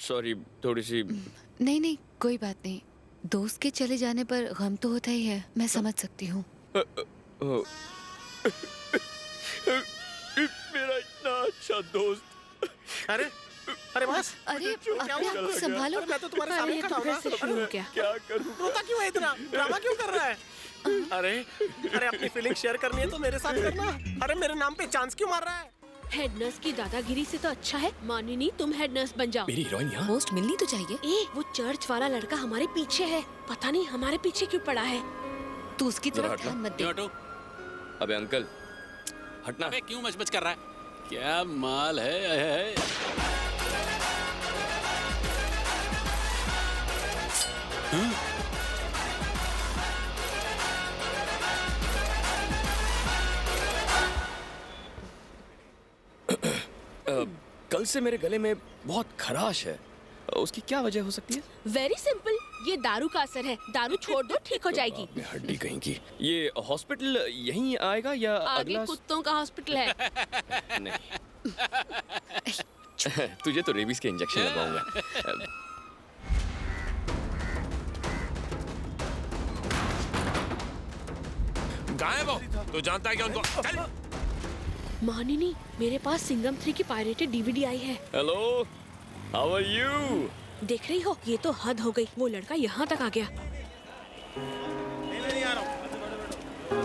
Sorry, थोड़ी सी। नहीं नहीं, कोई बात नहीं। दोस्त के चले जाने पर गम तो होता ही है, मैं समझ सकती हूँ। मेरा इतना अच्छा दोस्त। अरे अरे बस, अरे क्या अपने हुआ? आप को संभालो। अरे मैं तो तुम्हारे सामने ये खड़ा तो हूँ ना। फिर से शुरू हो गया। क्या करूं? रोता क्यों है इतना? ड्रामा क्यों कर रहा है? अरे अरे अपनी फीलिंग शेयर करनी है तो मेरे साथ करना। अरे मेरे नाम पे चांस क्यों मार रहा है? हेड नर्स की दादागिरी से तो अच्छा है मानिनी तुम हेड नर्स बन जाओ। मेरी हीरोइन यहाँ। पोस्ट मिलनी तो चाहिए। वो चर्च वाला लड़का हमारे पीछे है, पता नहीं हमारे पीछे क्यों पड़ा है। तू उसकी जरा तरफ हटना। ध्यान मत दे। क्यों हटो? अबे अंकल, हटना। अबे क्यों मचमच कर रहा है? क्या माल है। कल से मेरे गले में बहुत खराश है, उसकी क्या वजह हो सकती है? वेरी सिंपल, ये दारू का असर है। दारू छोड़ दो, ठीक हो जाएगी। बाप रे, हड्डी कहीं की। ये हॉस्पिटल यहीं आएगा या आगे अगला? कुत्तों का हॉस्पिटल है। नहीं। तुझे तो रेबीज के इंजेक्शन लगाऊंगा। गायब हो तो जानता है कि उनको चल। मानिनी, मेरे पास सिंघम 3 की पायरेटेड डीवीडी आई है। Hello, how are you? देख रही हो, ये तो हद हो गई। वो लड़का यहाँ तक आ गया।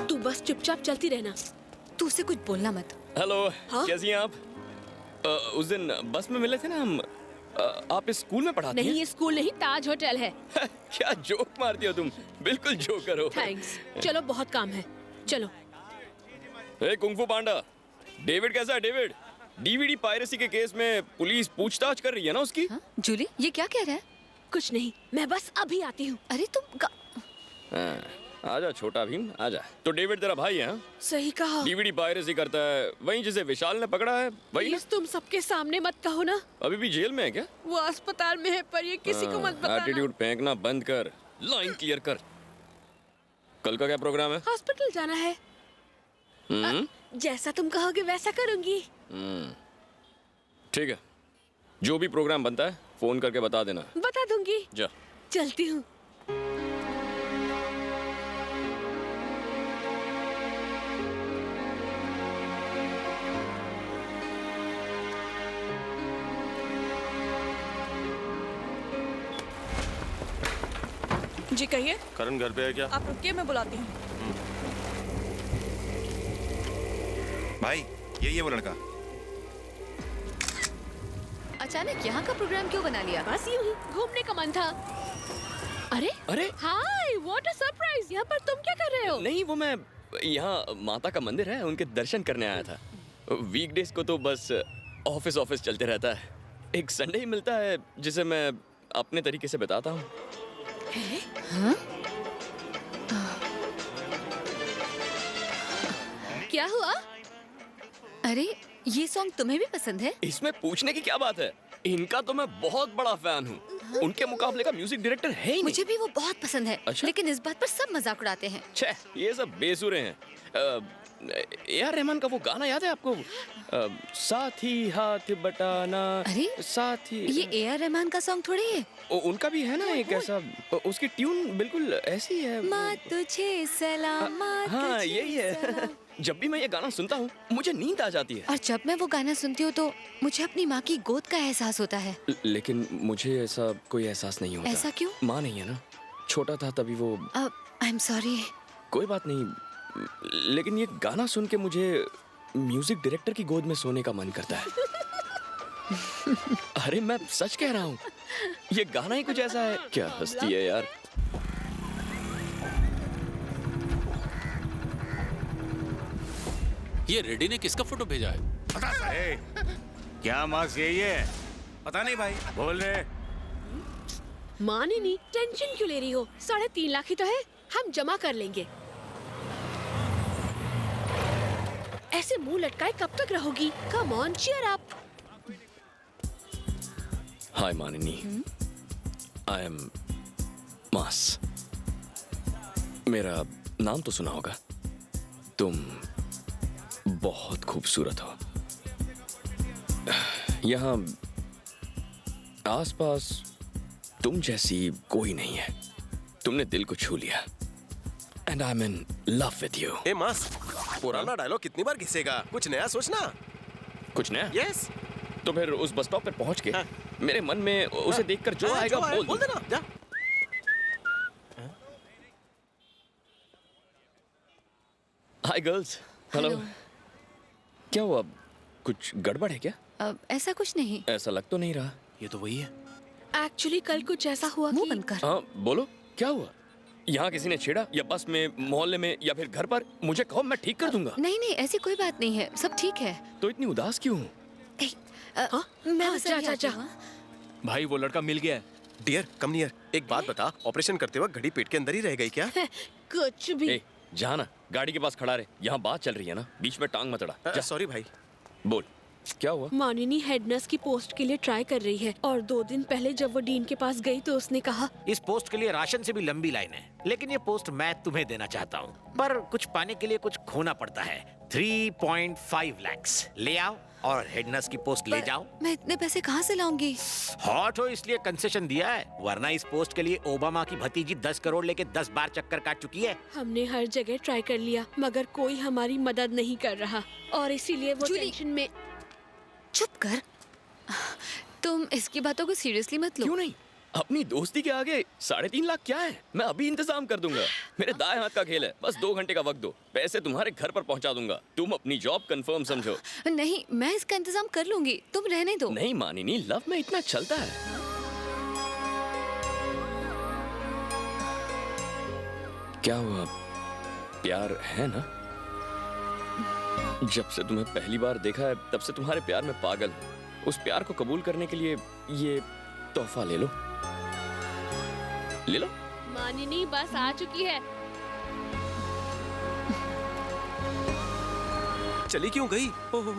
तू बस चुपचाप चलती रहना। तू उसे कुछ बोलना मत। हेलो, हाँ? कैसी हैं आप? उस दिन बस में मिले थे ना हम। आप इस स्कूल में पढ़ाती नहीं, हैं? ये स्कूल नहीं, ताज होटल है। क्या जोक मारती हो तुम? बिल्कुल जोकर हो। थैंक्स। चलो, बहुत काम है, चलो। हे कुंफू पांडा, डेविड कैसा है? डेविड, डीवीडी पायरेसी के केस में पुलिस पूछताछ कर रही है ना उसकी? हाँ? जूली, ये क्या कह रहा है? कुछ नहीं, मैं बस अभी आती हूँ। अरे तुम हाँ, आजा छोटा भीम, आजा। तो डेविड तेरा भाई है? हाँ? सही कहा। डीवीडी पायरेसी करता है, वही जिसे विशाल ने पकड़ा है, वही ना? प्लीज तुम सबके सामने मत कहो ना। अभी भी जेल में है क्या? वो अस्पताल में है, पर ये किसी को मत बताना। एटीट्यूड फेंकना बंद कर, लाइन क्लियर कर। कल का क्या प्रोग्राम है? हॉस्पिटल जाना है। जैसा तुम कहोगे वैसा करूंगी। ठीक है, जो भी प्रोग्राम बनता है फोन करके बता देना। बता दूंगी। जा। चलती हूँ। जी कहिए। करण घर पे है क्या? आप रुकिए, मैं बुलाती हूँ। भाई ये वो लड़का। अचानक यहाँ का प्रोग्राम क्यों बना लिया? बस यूं ही घूमने का मन था। अरे अरे हाय, व्हाट अ सरप्राइज। यहाँ पर तुम क्या कर रहे हो? नहीं, वो मैं यहाँ माता का मंदिर है, उनके दर्शन करने आया था। वीकडेज को तो बस ऑफिस चलते रहता है। एक संडे ही मिलता है जिसे मैं अपने तरीके से बिताता हूँ। क्या हुआ? अरे ये सॉन्ग तुम्हें भी पसंद है? इसमें पूछने की क्या बात है? इनका तो मैं बहुत बड़ा फैन हूँ। उनके मुकाबले का म्यूजिक डायरेक्टर है ही नहीं। मुझे भी वो बहुत पसंद है। अच्छा? लेकिन इस बात पर सब मजाक उड़ाते हैं। छे, ये सब बेसुरे हैं। A.R. रहमान का वो गाना याद है आपको? साथ ही हाथ बटाना। अरे साथ ही ये A.R. रहमान का सॉन्ग थोड़ी है। उनका भी है ना एक ऐसा, उसकी ट्यून बिल्कुल ऐसी है। माँ तुझे सलाम, माँ हाँ, तुझे यही है। सलाम। जब भी मैं ये गाना सुनता हूँ मुझे नींद आ जाती है। और जब मैं वो गाना सुनती हूँ तो मुझे अपनी माँ की गोद का एहसास होता है। लेकिन मुझे ऐसा कोई एहसास नहीं होता। ऐसा क्यों? माँ नहीं है ना, छोटा था तभी वो। I am sorry. कोई बात नहीं, लेकिन ये गाना सुन के मुझे म्यूजिक डायरेक्टर की गोद में सोने का मन करता है। अरे मैं सच कह रहा हूँ, ये गाना ही कुछ ऐसा है। क्या हंसती है यार। ये रेडी ने किसका फोटो भेजा है? क्या मार्क्स यही है? पता नहीं भाई। बोल रहे। मानिनी, टेंशन क्यों ले रही हो? 3.5 लाख ही तो है, हम जमा कर लेंगे। ऐसे मुंह लटकाए कब तक रहोगी? Come on, cheer up. Hi Manini, I am Maas. मेरा नाम तो सुना होगा। तुम बहुत खूबसूरत हो। यहाँ आसपास तुम जैसी कोई नहीं है। तुमने दिल को छू लिया। And I am in love with you. ए मस्त, पुराना डायलॉग कितनी बार घिसेगा? कुछ नया सोचना। कुछ नया? यस। तो फिर उस बस स्टॉप पे पहुंच के हाँ। मेरे मन में उसे देखकर जो आएगा बोल देना। जा। Hi girls. हेलो। हेलो। क्या हुआ? कुछ गड़बड़ है क्या? ऐसा कुछ नहीं। ऐसा लग तो नहीं रहा। ये तो वही है। एक्चुअली कल कुछ ऐसा हुआ मुंह कि बंद कर। हाँ बोलो, क्या हुआ? यहाँ किसी ने छेड़ा या बस में, मोहल्ले में या फिर घर पर? मुझे कहो, मैं ठीक कर दूंगा। नहीं नहीं, ऐसी कोई बात नहीं है, सब ठीक है। तो इतनी उदास क्यों? मैं हाँ, बस जा, अभी जा, आती जा। हूँ, हाँ? भाई वो लड़का मिल गया है। डियर कम नियर, एक बात बता, ऑपरेशन करते वक्त घड़ी पेट के अंदर ही रह गई क्या? कुछ भी। ए, जा ना, गाड़ी के पास खड़ा रहे। यहाँ बात चल रही है ना, बीच में टांग मत अड़ा। जा, सॉरी भाई। बोल, क्या हुआ? मानिनी हेड नर्स की पोस्ट के लिए ट्राई कर रही है और 2 दिन पहले जब वो डीन के पास गई तो उसने कहा इस पोस्ट के लिए राशन से भी लंबी लाइन है, लेकिन ये पोस्ट मैं तुम्हें देना चाहता हूँ, पर कुछ पाने के लिए कुछ खोना पड़ता है। 3.5 लाख ले आओ और हेड नर्स की पोस्ट ले जाओ। मैं इतने पैसे कहाँ से लाऊंगी? हॉट हो इसलिए कंसेशन दिया है, वरना इस पोस्ट के लिए ओबामा की भतीजी 10 करोड़ लेके 10 बार चक्कर काट चुकी है। हमने हर जगह ट्राई कर लिया मगर कोई हमारी मदद नहीं कर रहा और इसीलिए वो जूली। टेंशन में। चुप कर। तुम इसकी बातों को सीरियसली मत लो। क्यों नहीं? अपनी दोस्ती के आगे 3.5 लाख क्या है? मैं अभी इंतजाम कर दूंगा। मेरे दाएं हाथ का खेल है, बस 2 घंटे का वक्त दो, पैसे तुम्हारे घर पर पहुंचा दूंगा। तुम अपनी जॉब कंफर्म समझो। नहीं, मैं इसका इंतजाम कर लूंगी, तुम रहने दो। नहीं मानिनी, लव में इतना चलता है। क्या हुआ? प्यार है ना? जब से तुम्हें पहली बार देखा है तब से तुम्हारे प्यार में पागल हूं। उस प्यार को कबूल करने के लिए ये तोहफा ले लो। ले लो। मानिनी बस आ चुकी है। चली क्यों गई? ओहो।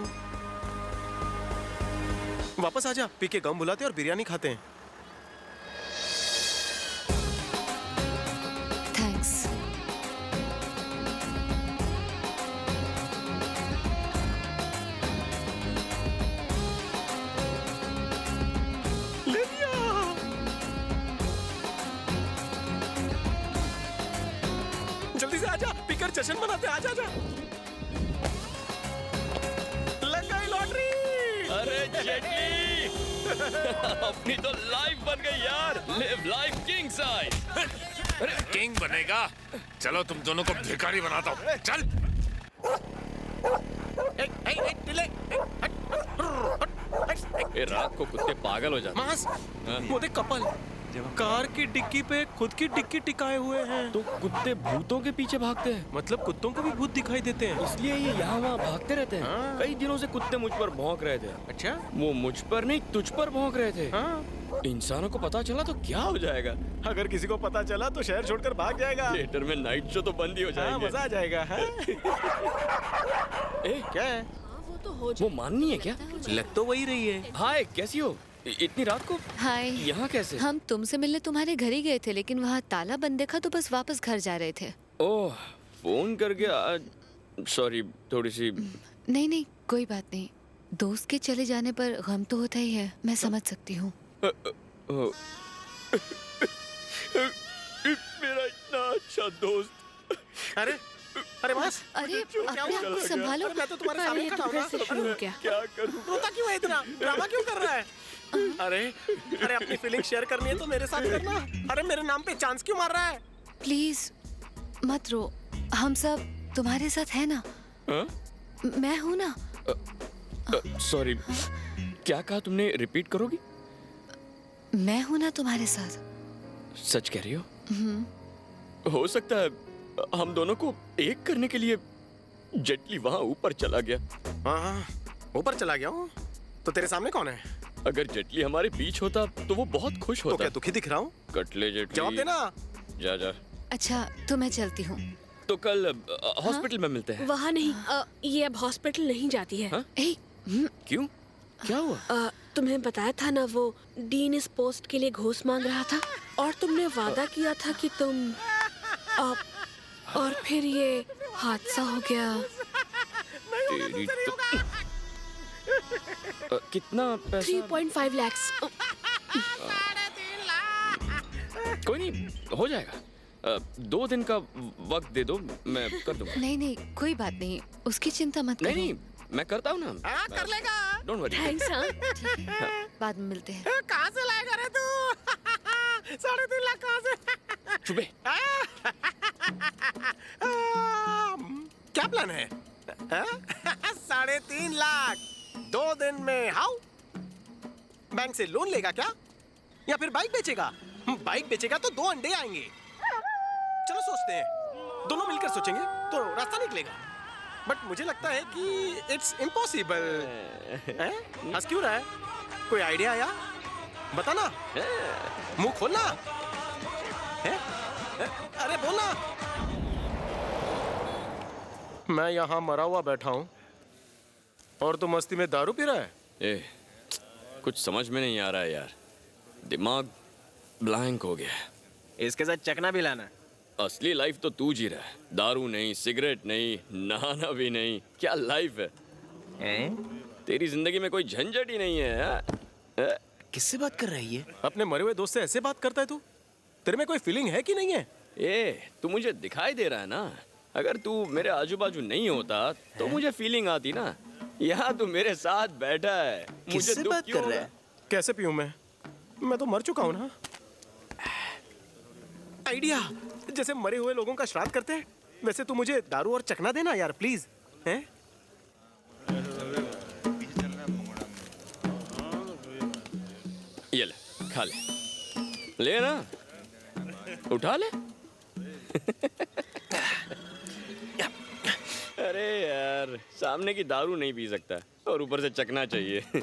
वापस आजा, पी के गम बुलाते और बिरयानी खाते हैं। थैंक्स। ले लिया। जल्दी से आजा, पीकर जश्न मनाते। आजा आजा। लग गई लॉटरी। अरे जेटली, अपनी तो लाइफ बन गई यार। Live life king size. King बनेगा? चलो तुम दोनों को भिखारी बनाता हूँ। चल। ए, रात को कुत्ते पागल हो जाते हैं। मास, हाँ। वो देख कपल कार की डिक्की पे खुद की डिक्की टिकाए हुए हैं। तो कुत्ते भूतों के पीछे भागते हैं, मतलब कुत्तों को भी भूत दिखाई देते हैं। इसलिए ये यहाँ वहाँ भागते रहते हैं। हाँ। कई दिनों से कुत्ते मुझ पर भौंक रहे थे। अच्छा। वो मुझ पर नहीं, तुझ पर भौंक रहे थे। हाँ। इंसानों को पता चला तो क्या हो जाएगा? अगर किसी को पता चला तो शहर छोड़कर भाग जाएगा। थिएटर में नाइट शो तो बंद ही हो हाँ, जाएंगे। मजा आ जाएगा। हाँ? ए, क्या है? हाँ, वो तो हो वो माननी है क्या? लग तो वही रही है। हाय, कैसी हो? इतनी रात को हाय। यहाँ कैसे? हम तुमसे मिलने तुम्हारे घर ही गए थे, लेकिन वहाँ ताला बंद देखा तो बस वापस घर जा रहे थे। ओह, फोन करके आज। सॉरी, थोड़ी सी। नहीं नहीं, कोई बात नहीं। दोस्त के चले जाने पर गम तो होता ही है, मैं समझ सकती हूँ। मेरा इतना अच्छा दोस्त। अरे अरे मास, अरे अपने आप को संभालो। अरे मैं तो तुम्हारे सामने खड़ा हूँ फिर से शुरू हो ना। गया। क्या करूँ? रोता क्यों है इतना? ड्रामा क्यों कर रहा है? अरे अरे अपनी फीलिंग शेयर करनी है तो मेरे साथ करना। अरे मेरे नाम पे चांस क्यों मार रहा है? प्लीज मत रो, हम सब तुम्हारे साथ है ना। हाँ? मैं हूँ ना। सॉरी, क्या कहा तुमने? रिपीट करोगी? मैं हूँ ना तुम्हारे साथ। सच कह रही हो? हो सकता है हम दोनों को एक करने के लिए जेटली वहां ऊपर चला गया। हाँ, ऊपर चला गया हूँ। तो तेरे सामने कौन है? अगर जेटली हमारे बीच होता तो वो बहुत खुश तो होता। क्या दुखी दिख रहा हूँ? कटले जेटली, जवाब देना। जा जा। अच्छा तो मैं चलती हूँ। तो कल हॉस्पिटल में मिलते हैं। वहाँ नहीं, ये अब हॉस्पिटल नहीं जाती है। हाँ? ए, क्यों? क्या हुआ? तुम्हें बताया था ना, वो डीन इस पोस्ट के लिए घूस मांग रहा था और तुमने वादा किया था कि तुम और फिर ये हादसा हो गया। तेरी तो कितना पैसा? 3.5 लाख। कोई नहीं, हो जाएगा। 2 दिन का वक्त दे दो, मैं कर दूंगा। नहीं नहीं, कोई बात नहीं, उसकी चिंता मत नहीं करो। नहीं, मैं करता हूँ ना। हाँ, कर लेगा। Don't worry. थैंक्स हाँ। ठीक है, बाद में मिलते हैं। कहाँ से लाएगा रे तू? 3.5 लाख कहाँ से? चुपे। क्या प्लान है? 3.5 लाख 2 दिन में? हाउ? बैंक से लोन लेगा क्या, या फिर बाइक बेचेगा? बाइक बेचेगा तो 2 अंडे आएंगे। चलो सोचते हैं, दोनों मिलकर सोचेंगे तो रास्ता निकलेगा। बट मुझे लगता है कि इट्स इम्पॉसिबल। हंस क्यों रहा है? कोई आइडिया आया? बताना, मुंह खोलना। अरे बोलना। मैं यहाँ मरा हुआ बैठा हूँ और तू मस्ती में दारू पी रहा है। ए, कुछ समझ में नहीं आ रहा है यार, दिमाग ब्लैंक हो गया है। इसके साथ चकना भी लाना। असली लाइफ तो तू जी रहा है, दारू नहीं, सिगरेट नहीं, नहाना भी नहीं। क्या लाइफ है? तेरी जिंदगी में कोई झंझट ही नहीं है। हाँ? किससे बात कर रही है? अपने मरे हुए दोस्त से ऐसे बात करता है तू? तेरे में कोई फीलिंग है कि नहीं है? ए, तू मुझे दिखाई दे रहा है ना। अगर तू मेरे आजू बाजू नहीं होता तो मुझे फीलिंग आती ना। यहाँ तू मेरे साथ बैठा है, मुझे किससे दुख बात क्यों कर रहा होगा? है? कैसे पीऊं मैं तो मर चुका हूं ना। आइडिया, जैसे मरे हुए लोगों का श्राद्ध करते हैं वैसे तू मुझे दारू और चकना देना यार, प्लीज। हैं? ये ले, खा ले, ले ना, उठा ले। अरे यार, सामने की दारू नहीं पी सकता और ऊपर से चकना चाहिए।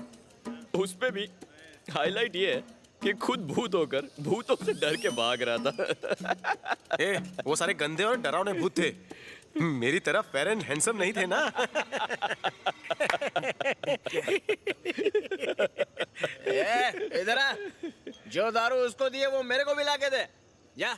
उस पे भी हाईलाइट ये है कि खुद भूत होकर भूतों से डर के भाग रहा था। ए, वो सारे गंदे और डरावने भूत थे, मेरी तरह फेयर एंड हैंडसम नहीं थे ना। इधर आ, जो दारू उसको दिए वो मेरे को भी ला के दे। जा।